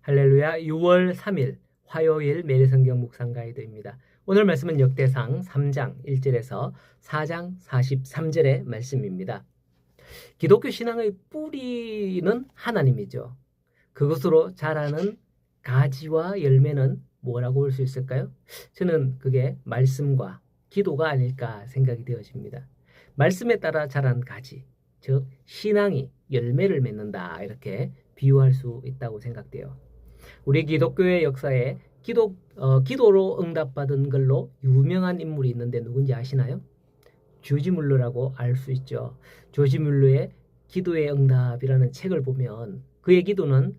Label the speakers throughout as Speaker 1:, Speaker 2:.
Speaker 1: 할렐루야. 6월 3일 화요일 매일성경 묵상 가이드입니다. 오늘 말씀은 역대상 3장 1절에서 4장 43절의 말씀입니다. 기독교 신앙의 뿌리는 하나님이죠. 그것으로 자라는 가지와 열매는 뭐라고 볼 수 있을까요? 저는 그게 말씀과 기도가 아닐까 생각이 되어집니다. 말씀에 따라 자란 가지, 즉 신앙이 열매를 맺는다, 이렇게 비유할 수 있다고 생각돼요. 우리 기독교의 역사에 기도로 응답받은 걸로 유명한 인물이 있는데 누군지 아시나요? 조지 뮬러라고 알 수 있죠. 조지 뮬러의 기도의 응답이라는 책을 보면 그의 기도는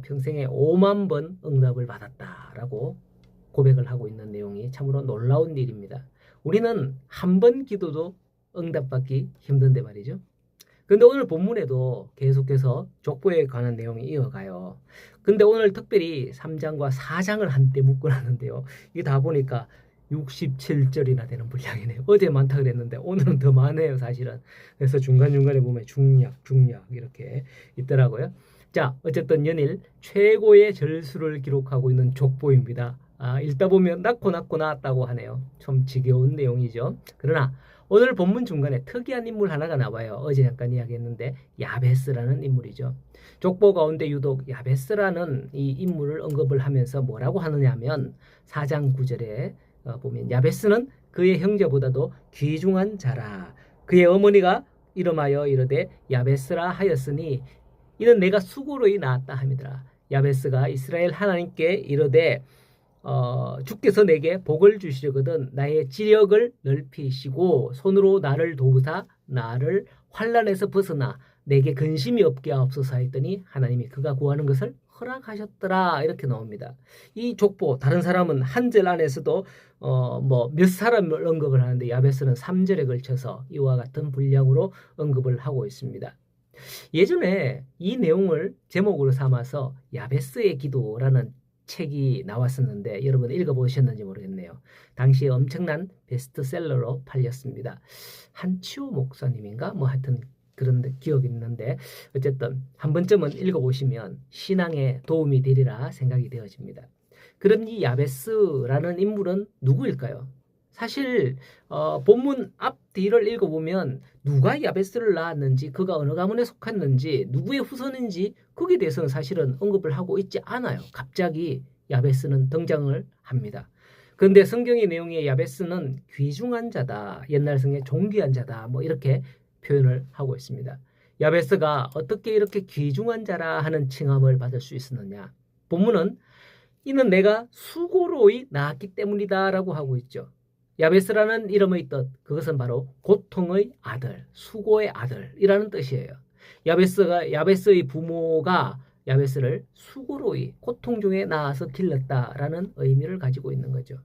Speaker 1: 평생에 5만 번 응답을 받았다라고 고백을 하고 있는 내용이 참으로 놀라운 일입니다. 우리는 한 번 기도도 응답받기 힘든데 말이죠. 근데 오늘 본문에도 계속해서 족보에 관한 내용이 이어가요. 근데 오늘 특별히 3장과 4장을 한때 묶어놨는데요. 이게 다 보니까 67절이나 되는 분량이네요. 어제 많다 그랬는데 오늘은 더 많아요, 사실은. 그래서 중간중간에 보면 중략 이렇게 있더라고요. 자, 어쨌든 연일 최고의 절수를 기록하고 있는 족보입니다. 읽다 보면 낳고 낳았다고 하네요. 좀 지겨운 내용이죠. 그러나 오늘 본문 중간에 특이한 인물 하나가 나와요. 어제 잠깐 이야기했는데 야베스라는 인물이죠. 족보 가운데 유독 야베스라는 이 인물을 언급을 하면서 뭐라고 하느냐 하면 4장 9절에 보면 야베스는 그의 형제보다도 귀중한 자라. 그의 어머니가 이름하여 이르되 야베스라 하였으니 이는 내가 수고로이 낳았다 함이더라. 야베스가 이스라엘 하나님께 이르되 주께서 내게 복을 주시려거든 나의 지력을 넓히시고 손으로 나를 도우사 나를 환난에서 벗어나 내게 근심이 없게 하옵소서 했더니 하나님이 그가 구하는 것을 허락하셨더라. 이렇게 나옵니다. 이 족보 다른 사람은 한 절 안에서도 몇 사람을 언급을 하는데 야베스는 3절에 걸쳐서 이와 같은 분량으로 언급을 하고 있습니다. 예전에 이 내용을 제목으로 삼아서 야베스의 기도라는 책이 나왔었는데 여러분 읽어보셨는지 모르겠네요. 당시에 엄청난 베스트셀러로 팔렸습니다. 한치호 목사님인가? 하여튼 그런 기억이 있는데 어쨌든 한 번쯤은 읽어보시면 신앙에 도움이 되리라 생각이 되어집니다. 그럼 이 야베스라는 인물은 누구일까요? 사실 본문 앞뒤를 읽어보면 누가 야베스를 낳았는지, 그가 어느 가문에 속했는지, 누구의 후손인지 거기에 대해서는 사실은 언급을 하고 있지 않아요. 갑자기 야베스는 등장을 합니다. 그런데 성경의 내용에 야베스는 귀중한 자다, 옛날 성에 존귀한 자다, 이렇게 표현을 하고 있습니다. 야베스가 어떻게 이렇게 귀중한 자라 하는 칭함을 받을 수 있었느냐? 본문은 이는 내가 수고로이 낳았기 때문이다 라고 하고 있죠. 야베스라는 이름의 뜻, 그것은 바로 고통의 아들, 수고의 아들이라는 뜻이에요. 야베스의 부모가 야베스를 수고로이, 고통 중에 낳아서 길렀다라는 의미를 가지고 있는 거죠.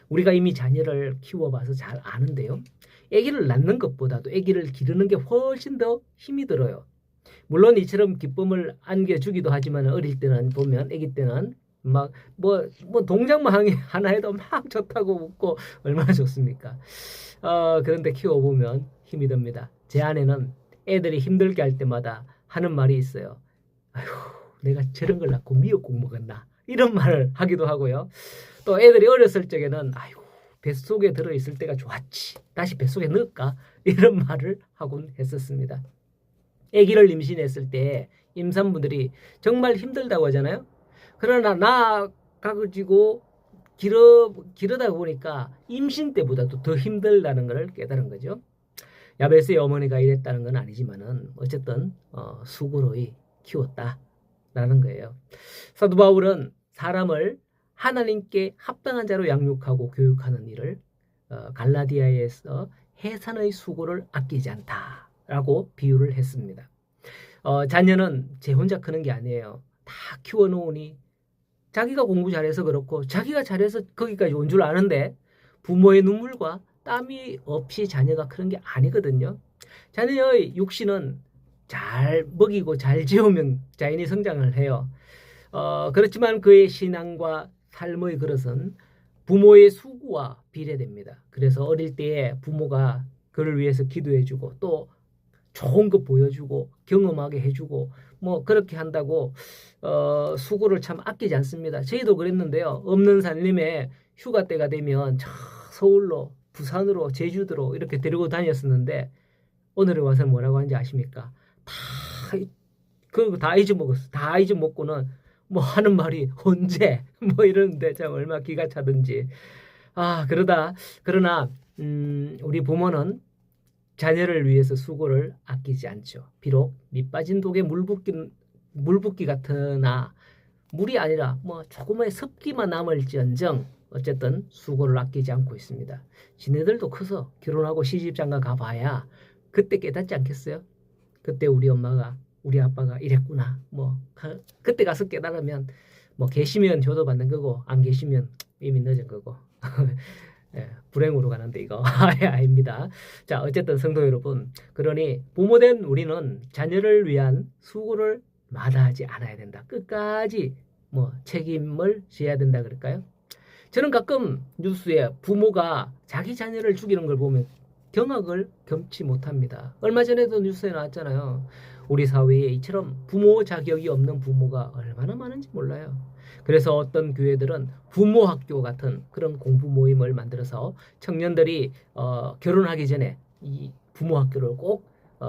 Speaker 1: 우리가 이미 자녀를 키워봐서 잘 아는데요. 아기를 낳는 것보다도 아기를 기르는 게 훨씬 더 힘이 들어요. 물론 이처럼 기쁨을 안겨주기도 하지만 어릴 때는 보면 아기 때는 동작만 하나 해도 막 좋다고 웃고 얼마나 좋습니까? 그런데 키워보면 힘이 듭니다. 제 아내는 애들이 힘들게 할 때마다 하는 말이 있어요. 아휴, 내가 저런 걸 낳고 미역국 먹었나? 이런 말을 하기도 하고요. 또 애들이 어렸을 적에는 아이고, 뱃속에 들어있을 때가 좋았지. 다시 뱃속에 넣을까? 이런 말을 하곤 했었습니다. 아기를 임신했을 때 임산부들이 정말 힘들다고 하잖아요. 그러나 낳아가지고 기르다 보니까 임신 때보다도 더 힘들다는 걸 깨달은 거죠. 야베스의 어머니가 이랬다는 건 아니지만은 어쨌든 수고로이 키웠다라는 거예요. 사도 바울은 사람을 하나님께 합당한 자로 양육하고 교육하는 일을 갈라디아에서 해산의 수고를 아끼지 않다라고 비유를 했습니다. 자녀는 제 혼자 크는 게 아니에요. 다 키워놓으니 자기가 공부 잘해서 그렇고 자기가 잘해서 거기까지 온 줄 아는데 부모의 눈물과 땀이 없이 자녀가 크는 게 아니거든요. 자녀의 육신은 잘 먹이고 잘 재우면 자연히 성장을 해요. 그렇지만 그의 신앙과 삶의 그릇은 부모의 수고와 비례됩니다. 그래서 어릴 때에 부모가 그를 위해서 기도해주고 또 좋은 거 보여주고 경험하게 해주고 뭐 그렇게 한다고 수고를 참 아끼지 않습니다. 저희도 그랬는데요. 없는 살림에 휴가 때가 되면 저 서울로, 부산으로, 제주도로 이렇게 데리고 다녔었는데 오늘에 와서 뭐라고 하는지 아십니까? 다 잊어먹었어. 다 잊어먹고는 뭐 하는 말이 언제 뭐 이러는데 참 얼마나 기가 차든지. 그러나 우리 부모는 자녀를 위해서 수고를 아끼지 않죠. 비록 밑 빠진 독에 물붓기 같으나 물이 아니라 뭐 조금의 습기만 남을지언정 어쨌든 수고를 아끼지 않고 있습니다. 지네들도 커서 결혼하고 시집장가 가봐야 그때 깨닫지 않겠어요? 그때 우리 엄마가 우리 아빠가 이랬구나. 뭐 그때 가서 깨달으면 뭐 계시면 효도받는 거고 안 계시면 이미 늦은 거고. 예, 불행으로 가는데 이거 아닙니다. 자, 어쨌든 성도 여러분, 그러니 부모된 우리는 자녀를 위한 수고를 마다하지 않아야 된다. 끝까지 뭐 책임을 져야 된다 그럴까요? 저는 가끔 뉴스에 부모가 자기 자녀를 죽이는 걸 보면 경악을 금치 못합니다. 얼마 전에도 뉴스에 나왔잖아요. 우리 사회에 이처럼 부모 자격이 없는 부모가 얼마나 많은지 몰라요. 그래서 어떤 교회들은 부모 학교 같은 그런 공부 모임을 만들어서 청년들이 결혼하기 전에 이 부모 학교를 꼭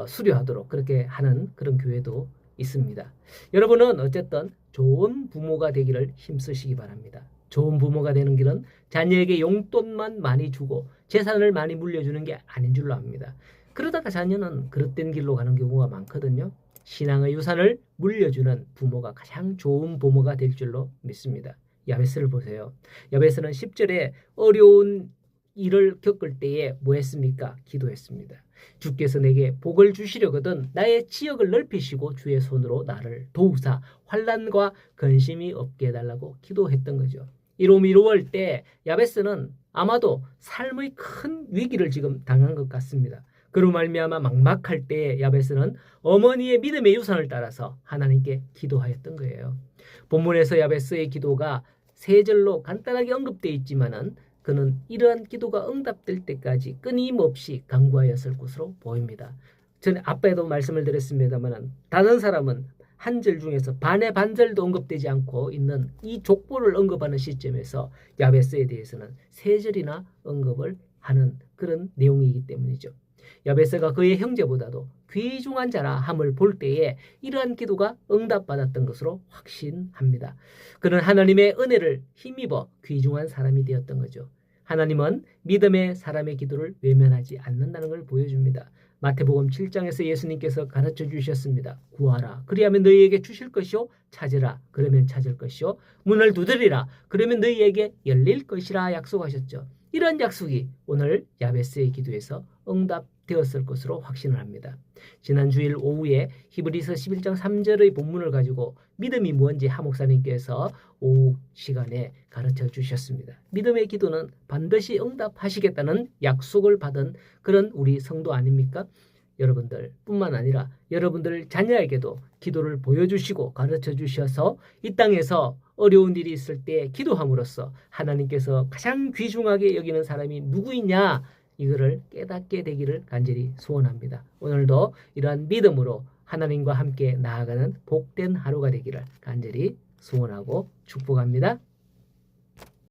Speaker 1: 수료하도록 그렇게 하는 그런 교회도 있습니다. 여러분은 어쨌든 좋은 부모가 되기를 힘쓰시기 바랍니다. 좋은 부모가 되는 길은 자녀에게 용돈만 많이 주고 재산을 많이 물려주는 게 아닌 줄로 압니다. 그러다가 자녀는 그릇된 길로 가는 경우가 많거든요. 신앙의 유산을 물려주는 부모가 가장 좋은 부모가 될 줄로 믿습니다. 야베스를 보세요. 야베스는 10절에 어려운 일을 겪을 때에 뭐 했습니까? 기도했습니다. 주께서 내게 복을 주시려거든 나의 지역을 넓히시고 주의 손으로 나를 도우사 환난과 근심이 없게 해달라고 기도했던 거죠. 이루어올 때 야베스는 아마도 삶의 큰 위기를 지금 당한 것 같습니다. 그로 말미암아 막막할 때 야베스는 어머니의 믿음의 유산을 따라서 하나님께 기도하였던 거예요. 본문에서 야베스의 기도가 세 절로 간단하게 언급되어 있지만은 그는 이러한 기도가 응답될 때까지 끊임없이 간구하였을 것으로 보입니다. 저는 앞에도 말씀을 드렸습니다만 다른 사람은 한 절 중에서 반의 반절도 언급되지 않고 있는 이 족보를 언급하는 시점에서 야베스에 대해서는 세 절이나 언급을 하는 그런 내용이기 때문이죠. 야베스가 그의 형제보다도 귀중한 자라 함을 볼 때에 이러한 기도가 응답받았던 것으로 확신합니다. 그는 하나님의 은혜를 힘입어 귀중한 사람이 되었던 거죠. 하나님은 믿음의 사람의 기도를 외면하지 않는다는 걸 보여줍니다. 마태복음 7장에서 예수님께서 가르쳐 주셨습니다. 구하라 그리하면 너희에게 주실 것이요 찾으라 그러면 찾을 것이요 문을 두드리라 그러면 너희에게 열릴 것이라 약속하셨죠. 이런 약속이 오늘 야베스의 기도에서 응답되었을 것으로 확신을 합니다. 지난 주일 오후에 히브리서 11장 3절의 본문을 가지고 믿음이 뭔지 하 목사님께서 오후 시간에 가르쳐 주셨습니다. 믿음의 기도는 반드시 응답하시겠다는 약속을 받은 그런 우리 성도 아닙니까? 여러분들 뿐만 아니라 여러분들 자녀에게도 기도를 보여주시고 가르쳐 주셔서 이 땅에서 어려운 일이 있을 때 기도함으로써 하나님께서 가장 귀중하게 여기는 사람이 누구이냐 이거를 깨닫게 되기를 간절히 소원합니다. 오늘도 이러한 믿음으로 하나님과 함께 나아가는 복된 하루가 되기를 간절히 소원하고 축복합니다.